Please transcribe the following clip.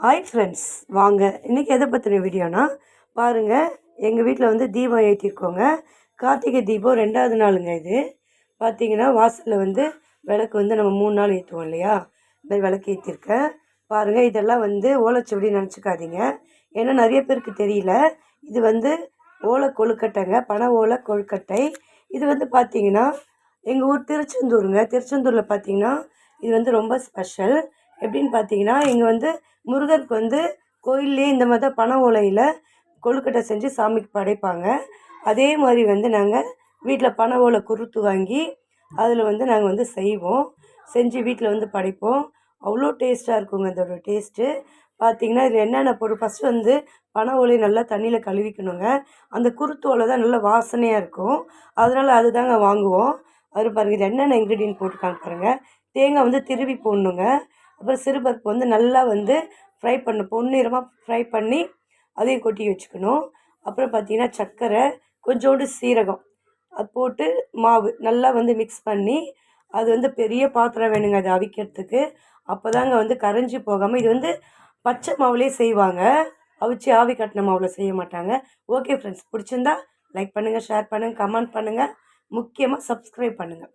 Hi friends, வாங்க இன்றைக்கி எதை பற்றின வீடியோனா பாருங்கள். எங்கள் வீட்டில் வந்து தீபம் ஏற்றிருக்கோங்க. கார்த்திகை தீபம் 2வது நாளுங்க. இது பார்த்திங்கன்னா வாசலில் வந்து விளக்கு வந்து நம்ம 3 நாள் ஏற்றுவோம் இல்லையா, இந்த விளக்கு ஏற்றிருக்கேன் பாருங்கள். இதெல்லாம் வந்து ஓலைச்சுவடி நினச்சிக்காதீங்க, ஏன்னா நிறைய பேருக்கு தெரியல. இது வந்து ஓலை கொழுக்கட்டைங்க, பனை ஓலை கொழுக்கட்டை. இது வந்து பார்த்திங்கன்னா எங்கள் ஊர் திருச்செந்தூருங்க. திருச்செந்தூரில் பார்த்திங்கன்னா இது வந்து ரொம்ப ஸ்பெஷல். எப்படின்னு பார்த்தீங்கன்னா, இங்கே வந்து முருகருக்கு வந்து கோயில்லே இந்த மாதிரி தான் பனை ஓலையில் கொழுக்கட்டை செஞ்சு சாமிக்கு படைப்பாங்க. அதே மாதிரி வந்து நாங்கள் வீட்டில் பனை ஓலை குருத்து வாங்கி அதில் வந்து நாங்கள் வந்து செய்வோம். செஞ்சு வீட்டில் வந்து படைப்போம். அவ்வளோ டேஸ்ட்டாக இருக்குங்க இதோட டேஸ்ட்டு. பார்த்திங்கன்னா இதில் என்னென்ன பொருள், ஃபஸ்ட்டு வந்து பனை ஓலையை நல்லா தண்ணியில் கழுவிக்கணுங்க. அந்த குருத்து ஓலை தான் நல்லா வாசனையாக இருக்கும், அதனால் அது தாங்க வாங்குவோம். அது பாருங்கள், இது என்னென்ன இன்க்ரீடியன்ட் போட்டுருக்காங்க பாருங்கள். தேங்காய் வந்து திருவி போடணுங்க. அப்புறம் சிறுபருப்பு வந்து நல்லா வந்து ஃப்ரை பண்ணணும், பொன்னிறமாக ஃப்ரை பண்ணி அதையும் கொட்டி வச்சுக்கணும். அப்புறம் பார்த்திங்கன்னா சர்க்கரை, கொஞ்சோண்டு சீரகம் அது போட்டு மாவு நல்லா வந்து மிக்ஸ் பண்ணி, அது வந்து பெரிய பாத்திரம் வேணுங்க அது அவிக்கிறதுக்கு. அப்போ தாங்க வந்து கரைஞ்சி போகாமல். இது வந்து பச்சை மாவுலேயே செய்வாங்க, அவிச்சு ஆவி கட்டின மாவில் செய்ய மாட்டாங்க. ஓகே ஃப்ரெண்ட்ஸ், பிடிச்சிருந்தா லைக் பண்ணுங்கள், ஷேர் பண்ணுங்கள், கமெண்ட் பண்ணுங்கள், முக்கியமாக சப்ஸ்கிரைப் பண்ணுங்கள்.